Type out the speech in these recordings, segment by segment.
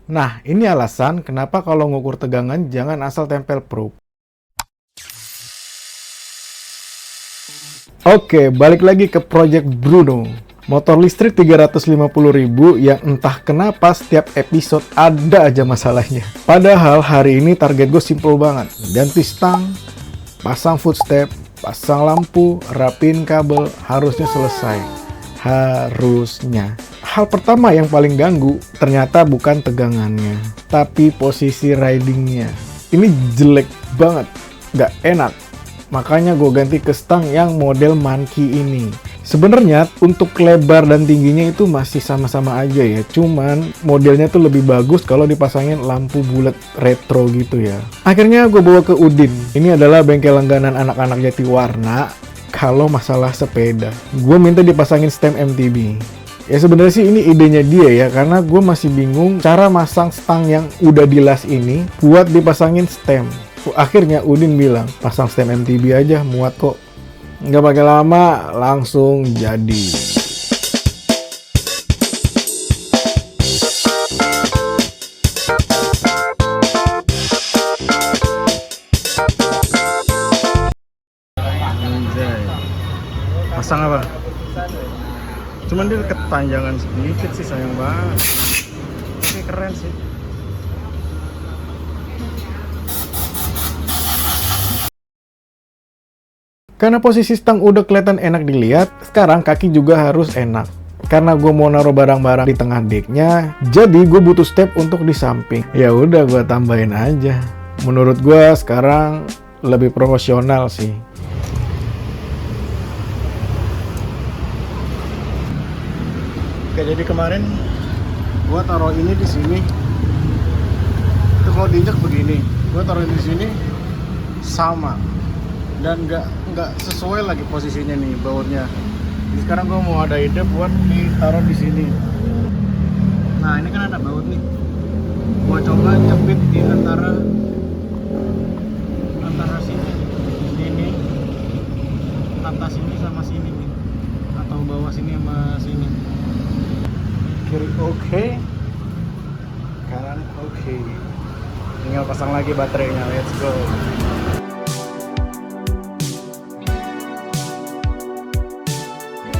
Nah, ini alasan kenapa kalau ngukur tegangan jangan asal tempel probe. Oke, balik lagi ke project Bruno. Motor listrik 350.000 yang entah kenapa setiap episode ada aja masalahnya. Padahal hari ini target gue simple banget. Ganti stang, pasang footstep, pasang lampu, rapin kabel, harusnya selesai. Harusnya. Hal pertama yang paling ganggu ternyata bukan tegangannya, tapi posisi ridingnya. Ini jelek banget, nggak enak. Makanya gue ganti ke stang yang model monkey ini. Sebenarnya untuk lebar dan tingginya itu masih sama-sama aja ya. Cuman modelnya tuh lebih bagus kalau dipasangin lampu bulat retro gitu ya. Akhirnya gue bawa ke Udin. Ini adalah bengkel langganan anak-anak Jatiwarna kalau masalah sepeda. Gue minta dipasangin stem MTB. Ya sebenarnya sih ini idenya dia ya, karena gue masih bingung cara masang stang yang udah dilas ini buat dipasangin stem. Akhirnya Udin bilang, pasang stem MTB aja, muat kok. Nggak pakai lama, langsung jadi. Anjay. Pasang apa? Cuman dia kepanjangan sedikit sih, sayang banget. Oke, keren sih. Karena posisi stang udah kelihatan enak dilihat, sekarang kaki juga harus enak. Karena gue mau naruh barang-barang di tengah decknya, jadi gue butuh step untuk di samping. Ya udah gue tambahin aja. Menurut gue sekarang lebih profesional sih. Oke, jadi kemarin gue taruh ini di sini. Itu kalau diinjak begini, gue taruh di sini sama. Dan nggak sesuai lagi posisinya nih bautnya. Jadi sekarang gue mau ada ide buat ditaruh di sini. Nah ini kan ada baut nih. Gue coba jepit di antara sini, atas sini sama sini nih, atau bawah sini sama sini. Kiri oke, kanan oke. Tinggal pasang lagi baterainya. Let's go.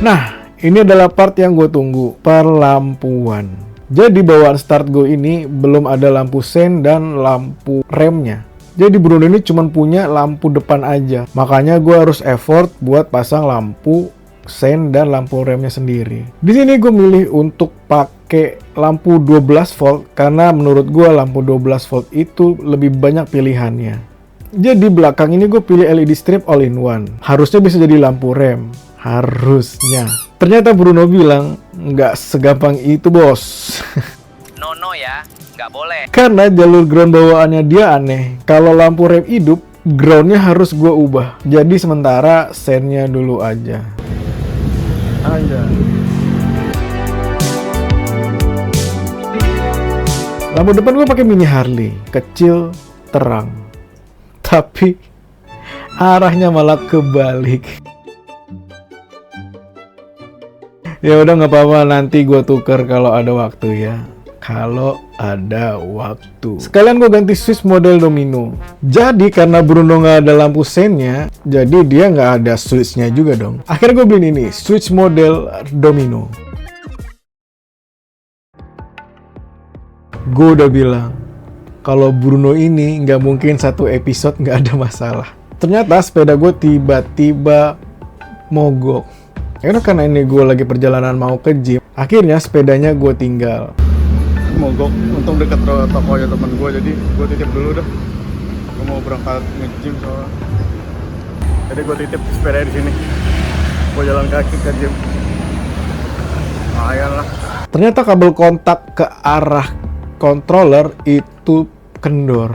Nah, ini adalah part yang gue tunggu, perlampuan. Jadi bawaan start gue ini belum ada lampu sen dan lampu remnya. Jadi Bruno ini cuma punya lampu depan aja. Makanya gue harus effort buat pasang lampu sen dan lampu remnya sendiri. Di sini gue milih untuk pakai lampu 12 volt karena menurut gue lampu 12 volt itu lebih banyak pilihannya. Jadi belakang ini gue pilih LED strip all-in-one. Harusnya bisa jadi lampu rem. Harusnya. Ternyata Bruno bilang, nggak segampang itu bos. No ya, nggak boleh. Karena jalur ground bawaannya dia aneh. Kalau lampu rem hidup, groundnya harus gue ubah. Jadi sementara sennya dulu aja. Lampu depan gue pakai mini Harley, kecil, terang. Tapi arahnya malah kebalik. Ya udah nggak apa-apa, nanti gue tuker kalau ada waktu ya. Kalau ada waktu. Sekalian gue ganti switch model domino. Jadi karena Bruno nggak ada lampu sennya, jadi dia nggak ada switchnya juga dong. Akhirnya gue beli ini, switch model domino. Gue udah bilang, kalau Bruno ini nggak mungkin satu episode nggak ada masalah. Ternyata sepeda gue tiba-tiba mogok. Karena ini gue lagi perjalanan mau ke gym, akhirnya sepedanya gue tinggal. Mogok, untung deket tokonya temen gue, jadi gue titip dulu dah. Gue mau berangkat nge-gym soalnya. Jadi gue titip sepeda di sini. Gue jalan kaki ke gym. Lumayan lah. Ternyata kabel kontak ke arah controller itu kendor.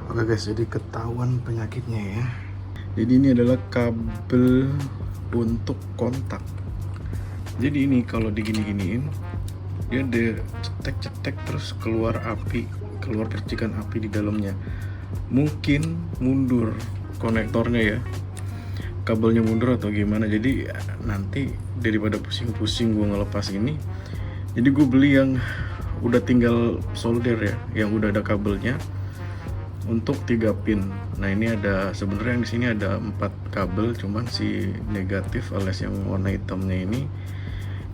Oke guys, jadi ketahuan penyakitnya ya. Jadi ini adalah kabel untuk kontak. Jadi ini kalau digini-giniin, dia ada cetek-cetek terus keluar api, keluar percikan api di dalamnya. Mungkin mundur konektornya ya, kabelnya mundur atau gimana. Jadi nanti daripada pusing-pusing gue ngelepas ini, Jadi gue beli yang udah tinggal solder ya, yang udah ada kabelnya untuk 3 pin. Nah ini ada sebenarnya yang di sini ada 4 kabel, cuman si negatif alias yang warna hitamnya ini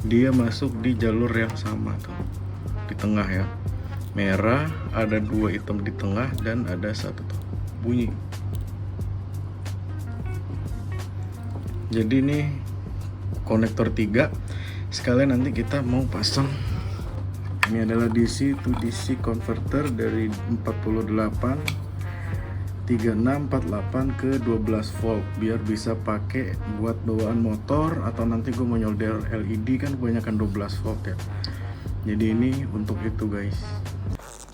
dia masuk di jalur yang sama tuh di tengah ya, merah, ada 2 hitam di tengah dan ada 1 tuh bunyi. Jadi ini konektor 3 sekalian nanti kita mau pasang. Ini adalah DC to DC converter dari 48 3648 ke 12 volt biar bisa pakai buat bawaan motor atau nanti gue mau nyolder LED kan kebanyakan 12 volt ya. Jadi ini untuk itu guys.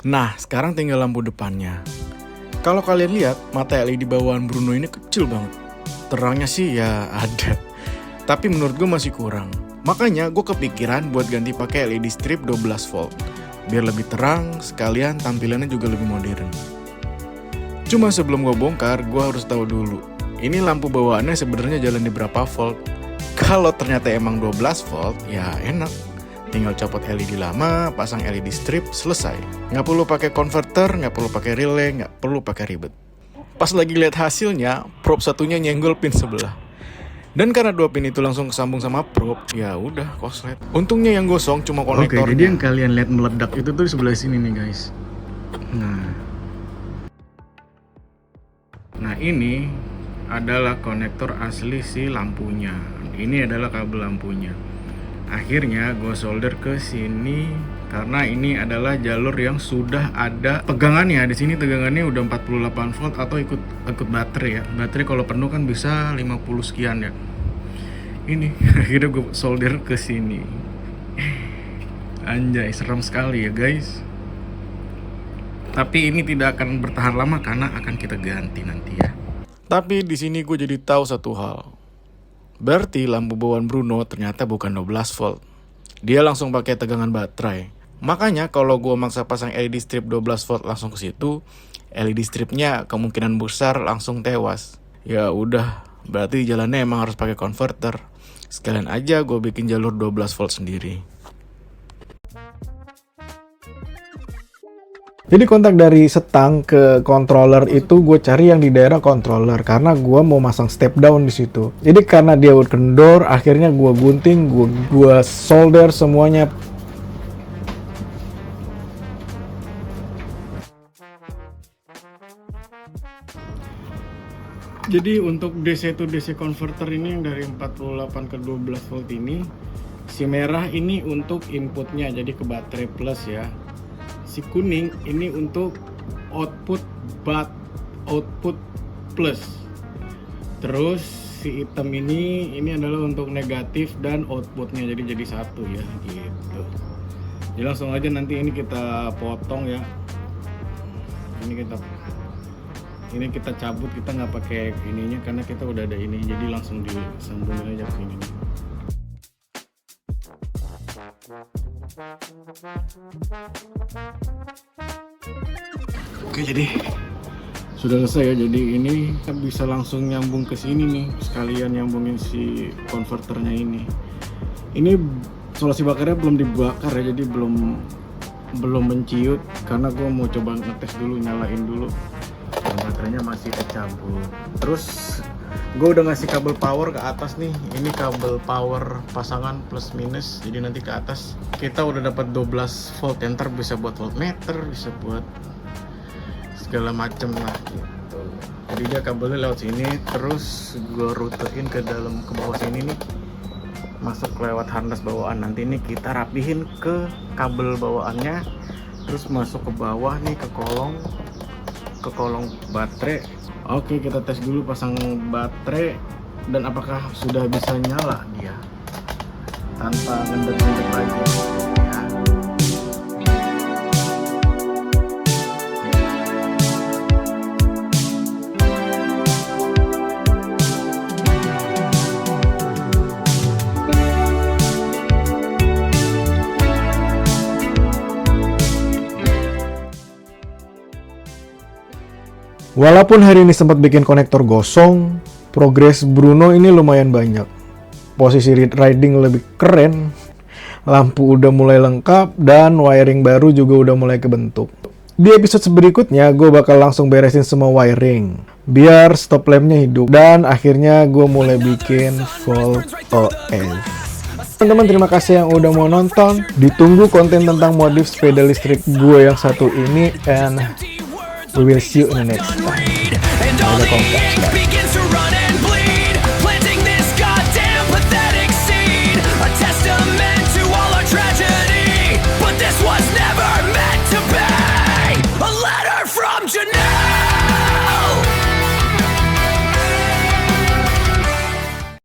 Nah sekarang tinggal lampu depannya. Kalau kalian lihat mata LED bawaan Bruno ini kecil banget. Terangnya sih ya ada, tapi menurut gue masih kurang. Makanya gue kepikiran buat ganti pakai LED strip 12 volt biar lebih terang, sekalian tampilannya juga lebih modern. Cuma sebelum gue bongkar, gue harus tahu dulu ini lampu bawaannya sebenarnya jalan di berapa volt. Kalau ternyata emang 12 volt, ya enak, tinggal copot LED lama, pasang LED strip, selesai. Nggak perlu pakai converter, nggak perlu pakai relay, nggak perlu pakai ribet. Pas lagi lihat hasilnya, probe satunya nyenggol pin sebelah. Dan karena 2 pin itu langsung kesambung sama probe, ya udah koslet. Untungnya yang gosong cuma konektornya. Oke, jadi yang kalian lihat meledak itu tuh di sebelah sini nih guys. Nah ini adalah konektor asli si lampunya. Ini adalah kabel lampunya. Akhirnya gue solder ke sini karena ini adalah jalur yang sudah ada pegangannya. Di sini tegangannya udah 48 volt atau ikut baterai ya. Baterai kalau penuh kan bisa 50 sekian ya. Ini akhirnya gue solder ke sini. Anjay, serem sekali ya guys. Tapi ini tidak akan bertahan lama karena akan kita ganti nanti ya. Tapi di sini gue jadi tahu satu hal. Berarti lampu bawaan Bruno ternyata bukan 12 volt. Dia langsung pakai tegangan baterai. Makanya kalau gue maksa pasang LED strip 12 volt langsung ke situ, LED stripnya kemungkinan besar langsung tewas. Ya udah, berarti jalannya emang harus pakai converter. Sekalian aja gue bikin jalur 12 volt sendiri. Jadi kontak dari setang ke controller itu gue cari yang di daerah controller karena gue mau masang step down di situ. Jadi karena dia udah kendor, akhirnya gue gunting, gue solder semuanya. Jadi untuk DC to DC converter ini yang dari 48 ke 12 volt ini, si merah ini untuk inputnya jadi ke baterai plus ya. Si kuning ini untuk output plus. Terus si hitam ini adalah untuk negatif dan outputnya jadi satu ya gitu. Jadi langsung aja nanti ini kita potong ya. Ini kita cabut, kita nggak pakai ininya karena kita udah ada ini, jadi langsung disambungin aja ke ini. Oke, jadi sudah selesai ya. Jadi ini kita bisa langsung nyambung ke sini nih, sekalian nyambungin si konverternya ini. Ini solasi bakarnya belum dibakar ya, jadi belum menciut karena gue mau coba ngetes dulu, nyalain dulu. Baterainya masih kecampur. Terus gue udah ngasih kabel power ke atas nih. Ini kabel power pasangan plus minus. Jadi nanti ke atas kita udah dapat 12 volt. Yang ntar bisa buat voltmeter, bisa buat segala macem lah gitu. Jadi dia kabelnya lewat sini, terus gue rutein ke dalam, ke bawah sini nih, masuk lewat harness bawaan. Nanti ini kita rapihin ke kabel bawaannya, terus masuk ke bawah nih ke kolong baterai. Oke, kita tes dulu pasang baterai dan apakah sudah bisa nyala dia tanpa ngendep-ngendep lagi ya. Walaupun hari ini sempat bikin konektor gosong, progres Bruno ini lumayan banyak. Posisi riding lebih keren, lampu udah mulai lengkap, dan wiring baru juga udah mulai kebentuk. Di episode berikutnya, gue bakal langsung beresin semua wiring, biar stop lampnya hidup, dan akhirnya gue mulai bikin Volt OS. Teman-teman, terima kasih yang udah mau nonton. Ditunggu konten tentang modif sepeda listrik gue yang satu ini, and we will see you in the next time. Ada konten.